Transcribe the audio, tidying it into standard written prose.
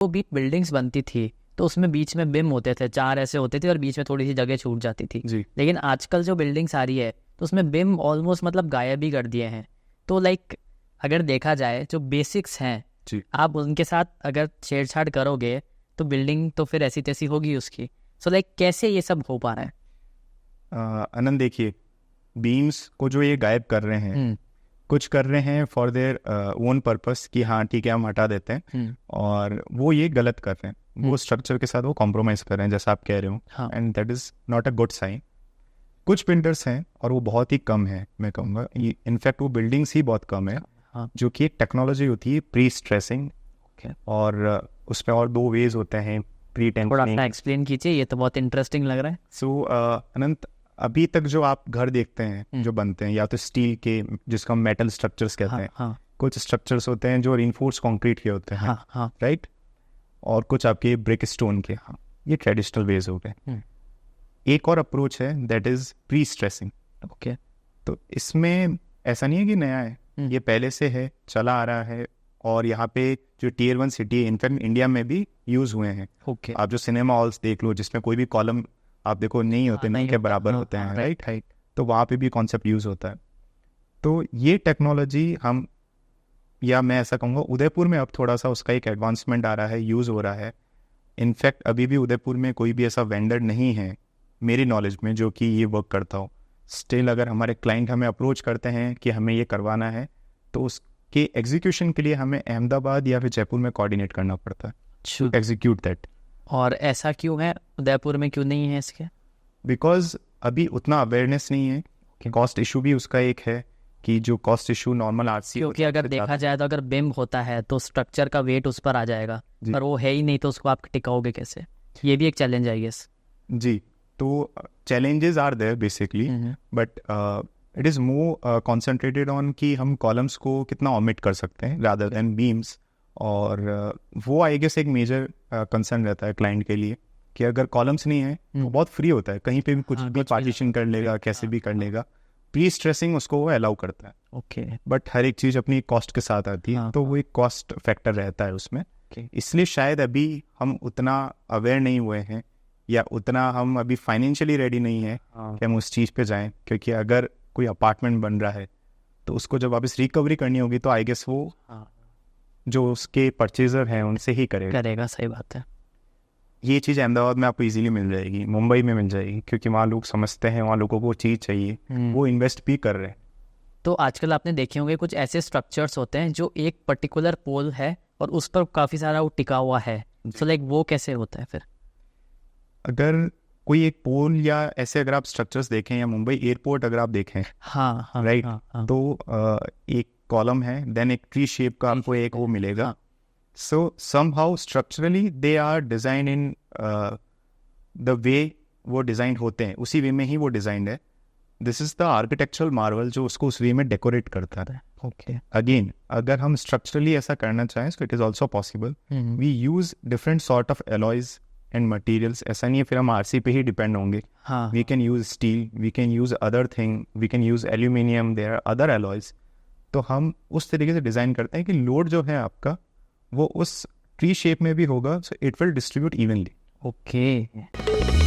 वो भी बिल्डिंग्स बनती थी तो उसमें बीच में बिम होते थे, 4 ऐसे होते थे और बीच में थोड़ी सी जगह छूट जाती थी। जी। लेकिन आजकल जो बिल्डिंग्स आ रही है तो उसमें बिम ऑलमोस्ट मतलब गायब ही कर दिए हैं। तो लाइक अगर देखा जाए जो बेसिक्स हैं जी। आप उनके साथ अगर छेड़छाड़ करोगे तो बिल्डिंग तो फिर ऐसी तैसी होगी उसकी। सो लाइक कैसे ये सब हो पा रहा है? आनंद देखिए, बीम्स को जो ये गायब कर रहे हैं, कुछ कर रहे हैं फॉर देयर ओन पर्पस कि हाँ ठीक है हम हटा देते हैं, और वो ये गलत कर रहे हैं, वो स्ट्रक्चर के साथ वो कॉम्प्रोमाइज़ कर रहे हैं जैसा आप कह रहे हो, and that is not a good sign. कुछ बिल्डर्स हैं और वो बहुत ही कम है, मैं कहूँगा इनफैक्ट वो बिल्डिंग्स ही बहुत कम है, जो कि एक टेक्नोलॉजी होती है प्री स्ट्रेसिंग, और उसमें और 2 वेज होते हैं, प्री टेंशनिंग। एक्सप्लेन कीजिए, ये तो बहुत इंटरेस्टिंग लग रहा है। सो अनंत, अभी तक जो आप घर देखते हैं जो बनते हैं या तो स्टील के, जिसको हम मेटल स्ट्रक्चर्स कहते हैं, कुछ स्ट्रक्चर्स होते हैं जो रिइंफोर्स कंक्रीट के होते हैं, राइट, और कुछ आपके ब्रिक स्टोन के। ये ट्रेडिशनल वेज हो गए। एक और अप्रोच है that is pre stressing. Okay, तो इसमें ऐसा नहीं है कि नया है, ये पहले से है, चला आ रहा है, और यहाँ पे जो टियर 1 सिटी है, इनफैक्ट इंडिया में भी यूज हुए हैं। आप जो सिनेमा हॉल्स देख लो जिसमें कोई भी कॉलम आप देखो नहीं होते, नहीं के बराबर होते हैं, राइट, तो वहाँ पे भी कॉन्सेप्ट यूज होता है। तो ये टेक्नोलॉजी हम, या मैं ऐसा कहूँगा उदयपुर में अब थोड़ा सा उसका एक एडवांसमेंट आ रहा है, यूज हो रहा है। इनफैक्ट अभी भी उदयपुर में कोई भी ऐसा वेंडर नहीं है मेरी नॉलेज में जो कि ये वर्क करता हो। स्टिल अगर हमारे क्लाइंट हमें अप्रोच करते हैं कि हमें ये करवाना है, तो उसके एग्जीक्यूशन के लिए हमें अहमदाबाद या फिर जयपुर में कोऑर्डिनेट करना पड़ता है टू एग्जीक्यूट दैट। और ऐसा क्यों है, उदयपुर में क्यों नहीं है इसके? बिकॉज अभी उतना अवेयरनेस नहीं है, कॉस्ट इशू भी उसका एक है कि जो कॉस्ट इशू नॉर्मल आरसी, क्योंकि अगर देखा जाए तो अगर बिम होता है तो स्ट्रक्चर का वेट उस पर आ जाएगा, पर वो है ही नहीं तो उसको आप टिकाओगे कैसे? ये भी एक चैलेंज है गेस। जी, तो challenges are there basically, but it is more concentrated on कि हम कॉलम्स को कितना ऑमिट कर सकते हैं रादर देन बीम्स। और वो आई गेस एक मेजर कंसर्न रहता है क्लाइंट के लिए कि अगर कॉलम्स नहीं है तो बहुत फ्री होता है, कहीं पे भी कुछ भी पार्टीशन कर लेगा, कैसे भी कर लेगा। प्री स्ट्रेसिंग उसको वो अलाउ करता है। ओके, बट हर एक चीज़ अपनी कॉस्ट के साथ आती है, तो वो एक कॉस्ट फैक्टर रहता है उसमें। इसलिए शायद अभी हम उतना अवेयर नहीं हुए हैं, या उतना हम अभी फाइनेंशियली रेडी नहीं है कि हम उस चीज़ पे जाएं, क्योंकि अगर कोई अपार्टमेंट बन रहा है तो उसको जब वापस रिकवरी करनी होगी तो आई गेस वो जो उसके परचेजर हैं उनसे ही करेगा। सही बात है। ये चीज़ अहमदाबाद में आपको इजीली मिल जाएगी, मुंबई में मिल जाएगी, क्योंकि वहाँ लोग समझते हैं, वहाँ लोगों को वो चीज़ चाहिए, वो इन्वेस्ट भी कर रहे हैं। तो आजकल आपने देखे होंगे कुछ ऐसे स्ट्रक्चर्स होते हैं जो एक पर्टिकुलर पोल है और उस पर काफ़ी सारा वो टिका हुआ है, तो लाइक वो कैसे होता है फिर? अगर कोई एक पोल या ऐसे अगर आप स्ट्रक्चर्स देखें, या मुंबई एयरपोर्ट अगर आप देखें, राइट, तो एक कॉलम है, देन एक ट्री शेप का आपको एक वो मिलेगा। So somehow structurally they are design in the way वो डिजाइन होते हैं, उसी वे में ही वो डिजाइंड है। This is the architectural Marvel जो उसको उस वे में डेकोरेट करता है। ओके, अगेन अगर हम स्ट्रक्चरली ऐसा करना चाहें तो it is also possible. We use different sort of alloys and materials. ऐसा नहीं है फिर हम आरसी पे ही डिपेंड होंगे। We can use steel, we can use other thing, we can use aluminium, there are other alloys. तो हम उस तरीके से डिज़ाइन करते हैं कि लोड जो है आपका वो उस ट्री शेप में भी होगा, so it will distribute evenly. Okay.